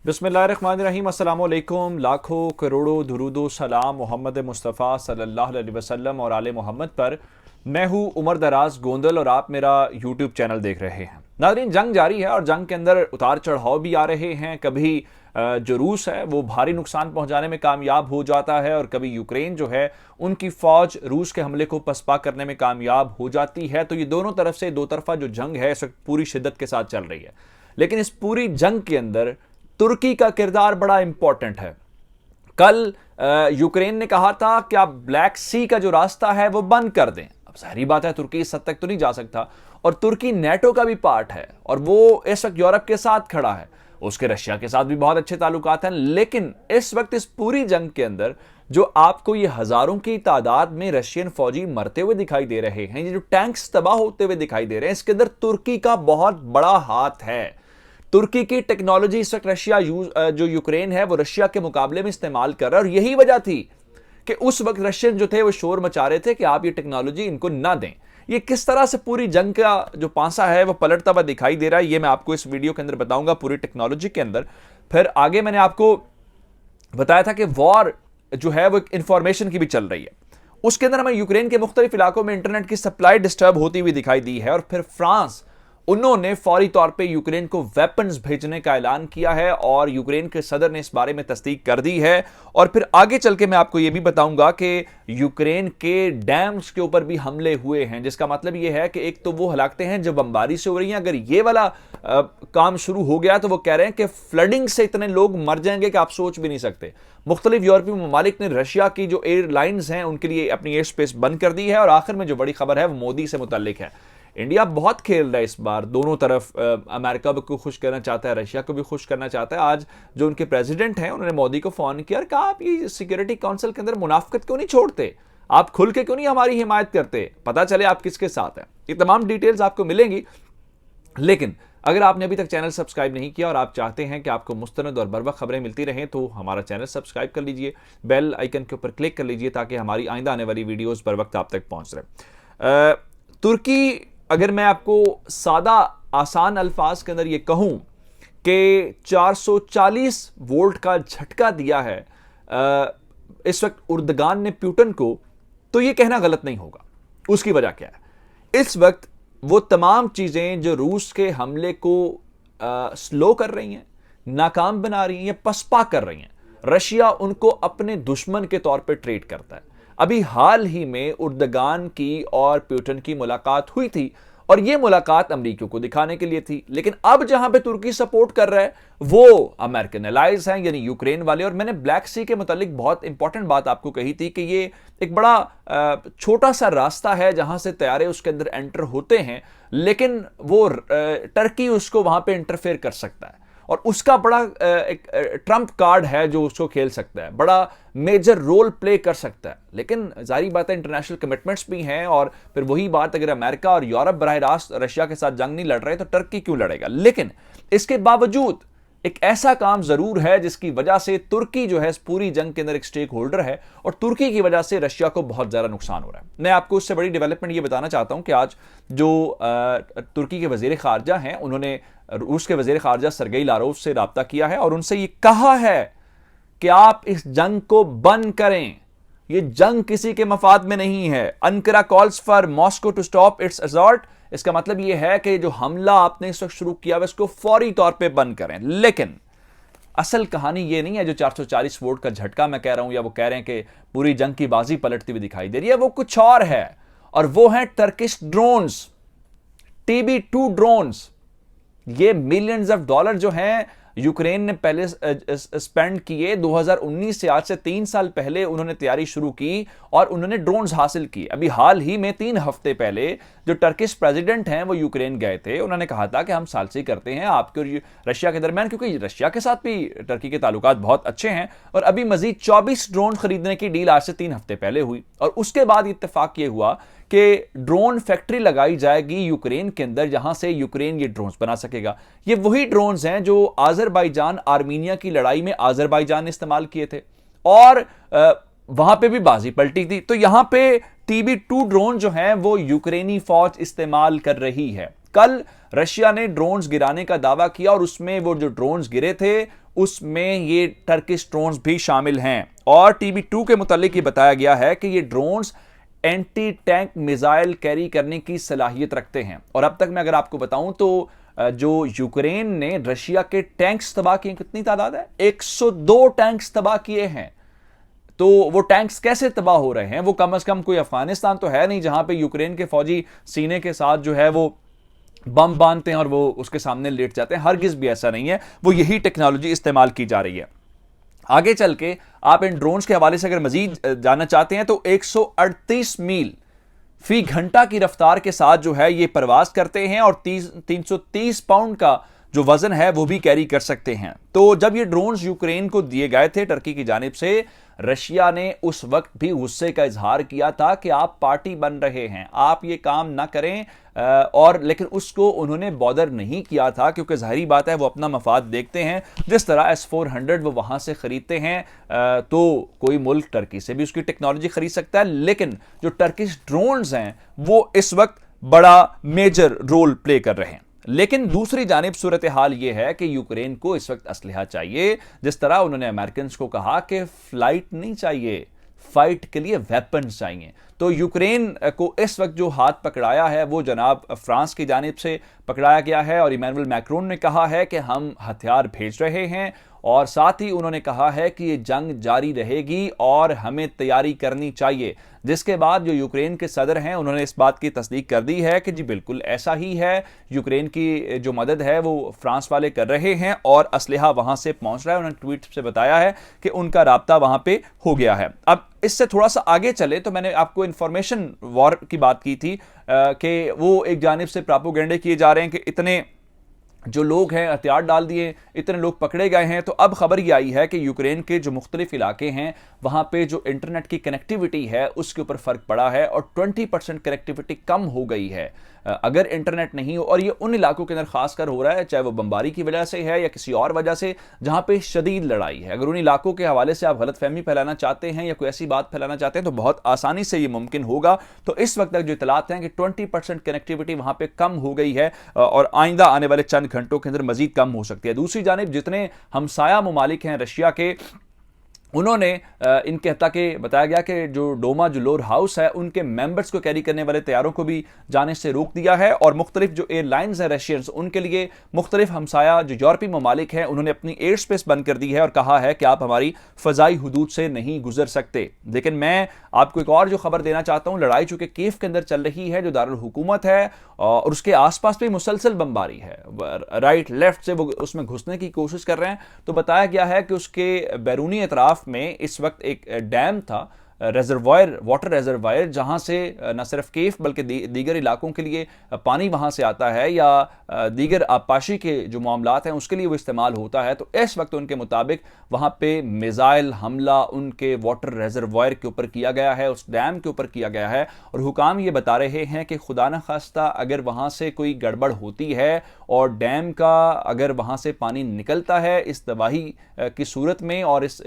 बिस्मिल्लाहिर्रहमानिर्रहीम अस्सलाम वालेकुम। लाखों करोड़ों दुरूदो सलाम मोहम्मद मुस्तफ़ा सल्लल्लाहु अलैहि वसल्लम और आले मोहम्मद पर। मैं हूँ उमर दराज गोंदल और आप मेरा यूट्यूब चैनल देख रहे हैं। नाज़रीन, जंग जारी है और जंग के अंदर उतार चढ़ाव भी आ रहे हैं। कभी जो रूस है वो भारी नुकसान पहुंचाने में कामयाब हो जाता है और कभी यूक्रेन जो है उनकी फौज रूस के हमले को पसपा करने में कामयाब हो जाती है। तो ये दोनों तरफ से दो तरफा जो जंग है इस वक्त पूरी शिद्दत के साथ चल रही है। लेकिन इस पूरी जंग के अंदर तुर्की का किरदार बड़ा इंपॉर्टेंट है। कल यूक्रेन ने कहा था कि आप ब्लैक सी का जो रास्ता है वो बंद कर दें। अब जाहिर बात है तुर्की इस हद तक तो नहीं जा सकता और तुर्की नेटो का भी पार्ट है और वो इस वक्त यूरोप के साथ खड़ा है। उसके रशिया के साथ भी बहुत अच्छे ताल्लुकात हैं। लेकिन इस वक्त इस पूरी जंग के अंदर जो आपको ये हजारों की तादाद में रशियन फौजी मरते हुए दिखाई दे रहे हैं, ये जो टैंक्स तबाह होते हुए दिखाई दे रहे हैं, इसके अंदर तुर्की का बहुत बड़ा हाथ है। तुर्की की टेक्नोलॉजी इस वक्त रशिया जो यूक्रेन है वो रशिया के मुकाबले में इस्तेमाल कर रहा है और यही वजह थी कि उस वक्त रशियन जो थे वो शोर मचा रहे थे कि आप ये टेक्नोलॉजी इनको ना दें। ये किस तरह से पूरी जंग का जो पांसा है वो पलटता हुआ दिखाई दे रहा है, ये मैं आपको इस वीडियो के अंदर बताऊंगा पूरी टेक्नोलॉजी के अंदर। फिर आगे मैंने आपको बताया था कि वॉर जो है वो इंफॉर्मेशन की भी चल रही है। उसके अंदर हमें यूक्रेन के मुख्तलिफ इलाकों में इंटरनेट की सप्लाई डिस्टर्ब होती हुई दिखाई दी है और फिर फ्रांस उन्होंने फौरी तौर पे यूक्रेन को वेपन्स भेजने का ऐलान किया है और यूक्रेन के सदर ने इस बारे में तस्दीक कर दी है। और फिर आगे चल के मैं आपको यह भी बताऊंगा कि यूक्रेन के डैम्स के ऊपर भी हमले हुए हैं, जिसका मतलब यह है कि एक तो वो हलाकतें हैं जो बमबारी से हो रही हैं, अगर ये वाला काम शुरू हो गया तो वो कह रहे हैं कि फ्लडिंग से इतने लोग मर जाएंगे कि आप सोच भी नहीं सकते। मुख्तलिफ यूरोपीय ममालिक ने रशिया की जो एयरलाइंस हैं उनके लिए अपनी एयर स्पेस बंद कर दी है। और आखिर में जो बड़ी खबर है वो मोदी से मुतल्लिक है। इंडिया बहुत खेल रहा है इस बार, दोनों तरफ अमेरिका को खुश करना चाहता है, रशिया को भी खुश करना चाहता है। आज जो उनके प्रेसिडेंट हैं उन्होंने मोदी को फोन किया और कहा आप ये सिक्योरिटी काउंसिल के अंदर मुनाफिकत क्यों नहीं छोड़ते, आप खुल के क्यों नहीं हमारी हिमायत करते, पता चले आप किसके साथ हैं। ये तमाम डिटेल्स आपको मिलेंगी। लेकिन अगर आपने अभी तक चैनल सब्सक्राइब नहीं किया और आप चाहते हैं कि आपको मुस्तनद और बरवक्त खबरें मिलती रहें तो हमारा चैनल सब्सक्राइब कर लीजिए, बेल आइकन के ऊपर क्लिक कर लीजिए ताकि हमारी आइंदा आने वाली वीडियोस बर वक्त आप तक पहुंच रहे। तुर्की, अगर मैं आपको सादा आसान अल्फाज के अंदर ये कहूं कि 440 वोल्ट का झटका दिया है इस वक्त उर्दगान ने प्यूटन को, तो ये कहना गलत नहीं होगा। उसकी वजह क्या है? इस वक्त वो तमाम चीजें जो रूस के हमले को स्लो कर रही हैं, नाकाम बना रही हैं, पसपा कर रही हैं, रशिया उनको अपने दुश्मन के तौर पर ट्रीट करता है। अभी हाल ही में उर्दगान की और प्यूटन की मुलाकात हुई थी और यह मुलाकात अमेरिकियों को दिखाने के लिए थी। लेकिन अब जहां पे तुर्की सपोर्ट कर रहा है वो अमेरिकन एलाइज हैं, यानी यूक्रेन वाले। और मैंने ब्लैक सी के मुतालिक बहुत इंपॉर्टेंट बात आपको कही थी कि ये एक बड़ा छोटा सा रास्ता है जहां से तैयारे उसके अंदर एंटर होते हैं, लेकिन वो टर्की उसको वहां पे इंटरफेयर कर सकता है और उसका बड़ा एक ट्रम्प कार्ड है जो उसको खेल सकता है, बड़ा मेजर रोल प्ले कर सकता है। लेकिन जारी बात है इंटरनेशनल कमिटमेंट्स भी हैं और फिर वही बात, अगर अमेरिका और यूरोप बराह रास्त रशिया के साथ जंग नहीं लड़ रहे तो टर्की क्यों लड़ेगा। लेकिन इसके बावजूद एक ऐसा काम जरूर है जिसकी वजह से तुर्की जो है इस पूरी जंग के अंदर एक स्टेक होल्डर है और तुर्की की वजह से रशिया को बहुत ज्यादा नुकसान हो रहा है। मैं आपको उससे बड़ी डेवलपमेंट ये बताना चाहता हूं कि आज जो तुर्की के वजीर खारजा हैं उन्होंने रूस के वजीर खारजा सरगेई लारोव से राब्ता किया है और उनसे ये कहा है कि आप इस जंग को बंद करें, ये जंग किसी के मफाद में नहीं है। Ankara calls for Moscow to stop its assault. इसका मतलब यह है कि जो हमला आपने इस वक्त शुरू किया है इसको फौरी तौर पे बंद करें। लेकिन असल कहानी यह नहीं है जो 440 वोल्ट का झटका मैं कह रहा हूं या वो कह रहे हैं कि पूरी जंग की बाजी पलटती हुई दिखाई दे रही है, वो कुछ और है। और वो है टर्किश ड्रोन्स, TB2 ड्रोन्स। ये मिलियंस ऑफ डॉलर जो हैं यूक्रेन ने पहले स्पेंड किए। 2019 से आज से 3 साल पहले उन्होंने तैयारी शुरू की और उन्होंने ड्रोन्स हासिल किए। अभी हाल ही में 3 हफ्ते पहले जो टर्किश प्रेसिडेंट हैं वो यूक्रेन गए थे। उन्होंने कहा था कि हम सालसी करते हैं आपके और रशिया के दरमियान, क्योंकि रशिया के साथ भी टर्की के ताल्लुकात बहुत अच्छे हैं। और अभी मजीद 24 ड्रोन खरीदने की डील आज से 3 हफ्ते पहले हुई और उसके बाद इत्तेफाक ये हुआ कि ड्रोन फैक्ट्री लगाई जाएगी यूक्रेन के अंदर जहां से यूक्रेन ये ड्रोन्स बना सकेगा। ये वही ड्रोन्स हैं जो आजरबाईजान आर्मीनिया की लड़ाई में आजरबाईजान ने इस्तेमाल किए थे और वहां पे भी बाजी पलटी थी। तो यहां पे TB2 ड्रोन जो हैं वो यूक्रेनी फौज इस्तेमाल कर रही है। कल रशिया ने ड्रोन्स गिराने का दावा किया और उसमें वो जो ड्रोन्स गिरे थे उसमें ये टर्किश ड्रोन्स भी शामिल हैं। और TB2 के मुतालिक ये बताया गया है कि ये drones anti tank missile carry करने की सलाहियत रखते हैं। और अब तक मैं अगर आपको बताऊं तो जो यूक्रेन ने रशिया के टैंक्स तबाह किए, कितनी तादाद है, 102 टैंक्स तबाह किए हैं। तो वो टैंक्स कैसे तबाह हो रहे हैं? वो कम से कम कोई अफगानिस्तान तो है नहीं जहां पे यूक्रेन के फौजी सीने के साथ जो है वो बम बांधते हैं और वो उसके सामने लेट जाते हैं। हरगिज भी ऐसा नहीं है, वो यही टेक्नोलॉजी इस्तेमाल की जा रही है। आगे चल के आप इन ड्रोन्स के हवाले से अगर मजीद जानना चाहते हैं तो 138 मील फी घंटा की रफ्तार के साथ जो है ये परवास करते हैं और 330 पाउंड का जो वजन है वो भी कैरी कर सकते हैं। तो जब ये ड्रोन्स यूक्रेन को दिए गए थे टर्की की जानिब से, रशिया ने उस वक्त भी गुस्से का इजहार किया था कि आप पार्टी बन रहे हैं, आप ये काम ना करें। और लेकिन उसको उन्होंने बॉदर नहीं किया था क्योंकि जाहिर बात है वो अपना मफाद देखते हैं। जिस तरह S-400 वो वहां से खरीदते हैं तो कोई मुल्क टर्की से भी उसकी टेक्नोलॉजी खरीद सकता है, लेकिन जो टर्किश ड्रोन्स हैं वो इस वक्त बड़ा मेजर रोल प्ले कर रहे हैं। लेकिन दूसरी जानिब सूरत हाल यह है कि यूक्रेन को इस वक्त असलहा चाहिए। जिस तरह उन्होंने अमेरिकन को कहा कि फ्लाइट नहीं चाहिए, फाइट के लिए वेपन्स चाहिए। तो यूक्रेन को इस वक्त जो हाथ पकड़ाया है वो जनाब फ्रांस की जानिब से पकड़ाया गया है और इमैनुअल मैक्रोन ने कहा है कि हम हथियार भेज रहे हैं और साथ ही उन्होंने कहा है कि ये जंग जारी रहेगी और हमें तैयारी करनी चाहिए। जिसके बाद जो यूक्रेन के सदर हैं उन्होंने इस बात की तस्दीक कर दी है कि जी बिल्कुल ऐसा ही है, यूक्रेन की जो मदद है वो फ्रांस वाले कर रहे हैं और असलहा वहां से पहुंच रहा है। उन्होंने ट्वीट से बताया है कि उनका राब्ता वहां पे हो गया है। अब इससे थोड़ा सा आगे चले तो मैंने आपको इंफॉर्मेशन वॉर की बात की थी कि वो एक जानिब से प्रोपेगेंडे किए जा रहे हैं कि इतने जो लोग हैं हथियार डाल दिए, इतने लोग पकड़े गए हैं। तो अब खबर ये आई है कि यूक्रेन के जो मुख्तलिफ इलाके हैं वहां पे जो इंटरनेट की कनेक्टिविटी है उसके ऊपर फर्क पड़ा है और 20% कनेक्टिविटी कम हो गई है। अगर इंटरनेट नहीं हो, और ये उन इलाकों के अंदर खासकर हो रहा है चाहे वो बमबारी की वजह से है या किसी और वजह से जहां पे शदीद लड़ाई है, अगर उन इलाकों के हवाले से आप गलतफहमी फैलाना चाहते हैं या कोई ऐसी बात फैलाना चाहते हैं तो बहुत आसानी से ये मुमकिन होगा। तो इस वक्त तक जो इतलात हैं कि 20% कनेक्टिविटी वहां पर कम हो गई है और आइंदा आने वाले चंद घंटों के अंदर मजीद कम हो सकती है। दूसरी जानिब जितने हमसाया ममालिक हैं रशिया के, उन्होंने इनके हत्ता के बताया गया कि जो डोमा जो लोर हाउस है उनके मेंबर्स को कैरी करने वाले तैयारों को भी जाने से रोक दिया है और मुख्तलिफ जो एयरलाइंस हैं रशियंस उनके लिए मुख्तलिफ हमसाया जो यूरोपीय ममालिक हैं उन्होंने अपनी एयर स्पेस बंद कर दी है और कहा है कि आप हमारी फ़ज़ाई हुदूद से नहीं गुजर सकते। लेकिन मैं आपको एक और जो खबर देना चाहता हूँ, लड़ाई चूंकि कीव के अंदर चल रही है जो दारुल हुकूमत है और उसके आसपास भी मुसलसल बमबारी है, राइट लेफ्ट से वो उसमें घुसने की कोशिश कर रहे हैं। तो बताया गया है कि उसके बैरूनी एतराफ में इस वक्त एक डैम था, रेजरवायर, वाटर रेजरवायर, जहां से न सिर्फ केफ बल्कि दीगर इलाकों के लिए पानी वहां से आता है या दीगर आबपाशी के जो मामलात हैं उसके लिए वो इस्तेमाल होता है। तो इस वक्त उनके मुताबिक वहां पे मिसाइल हमला उनके वाटर रेजरवायर के ऊपर किया गया है, उस डैम के ऊपर किया गया है और हुकाम ये बता रहे हैं कि खुदा न खास्ता अगर वहां से कोई गड़बड़ होती है और डैम का अगर वहां से पानी निकलता है इस तबाही की सूरत में और इस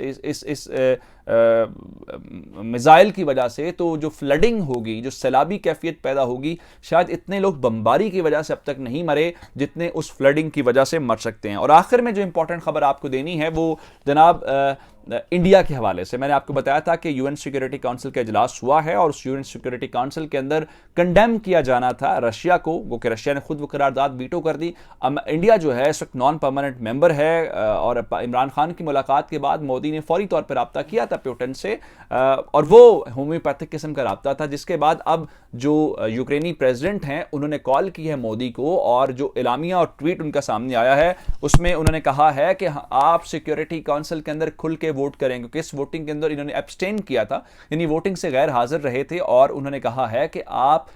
मिसाइल की वजह से, तो जो फ्लडिंग होगी, जो सैलाबी कैफियत पैदा होगी, शायद इतने लोग बमबारी की वजह से अब तक नहीं मरे जितने उस फ्लडिंग की वजह से मर सकते हैं। और आखिर में जो इंपॉर्टेंट खबर आपको देनी है वो जनाब इंडिया के हवाले से। मैंने आपको बताया था कि यूएन सिक्योरिटी काउंसिल का इजलास हुआ है और उस यूएन सिक्योरिटी काउंसिल के अंदर कंडेम किया जाना था रशिया को, वो कि रशिया ने खुद वो करारदाद वीटो कर दी। इंडिया जो है इस वक्त नॉन परमानेंट मेंबर है और इमरान खान की मुलाकात के बाद मोदी ने फौरी तौर पर रब्ता किया था प्यूटन से और वो होम्योपैथिक किस्म का रब्ता था, जिसके बाद अब जो यूक्रेनी प्रेसिडेंट हैं उन्होंने कॉल की है मोदी को और जो एलामिया और ट्वीट उनका सामने आया है उसमें उन्होंने कहा है कि आप सिक्योरिटी काउंसिल के अंदर खुल के वोट करें, क्योंकि इस वोटिंग के अंदर इन्होंने एब्सटेन किया था, यानी वोटिंग से गैर हाजिर रहे थे और उन्होंने कहा है कि आप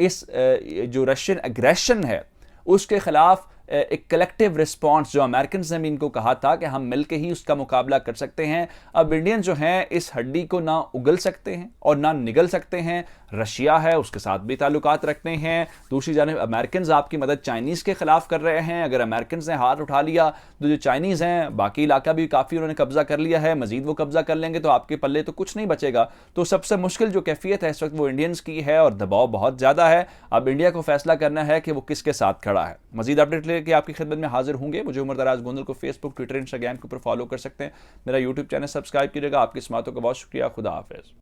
इस जो रशियन एग्रेशन है उसके खिलाफ एक कलेक्टिव रिस्पॉन्स, जो अमेरिकन ने भी इनको कहा था कि हम मिलकर ही उसका मुकाबला कर सकते हैं। अब इंडियन जो हैं इस हड्डी को ना उगल सकते हैं और ना निगल सकते हैं। रशिया है उसके साथ भी ताल्लुकात रखते हैं, दूसरी जानिब अमेरिकन आपकी मदद चाइनीज़ के खिलाफ कर रहे हैं। अगर अमेरिकन ने हाथ उठा लिया तो जो चाइनीज़ हैं बाकी इलाका भी काफ़ी उन्होंने कब्जा कर लिया है, मजीद वो कब्जा कर लेंगे तो आपके पल्ले तो कुछ नहीं बचेगा। तो सबसे मुश्किल जो कैफियत है इस वक्त वो इंडियंस की है और दबाव बहुत ज़्यादा है। अब इंडिया को फैसला करना है कि वो किसके साथ खड़ा है। मजीद अपडेट करके आपकी खिदमत में हाजिर होंगे। मुझे उमर दराज गोंदल को फेसबुक, ट्विटर, इंस्टाग्राम के ऊपर फॉलो कर सकते हैं। मेरा यूट्यूब चैनल सब्सक्राइब कीजिएगा। आपकी समातों का बहुत शुक्रिया। खुदा हाफिज़।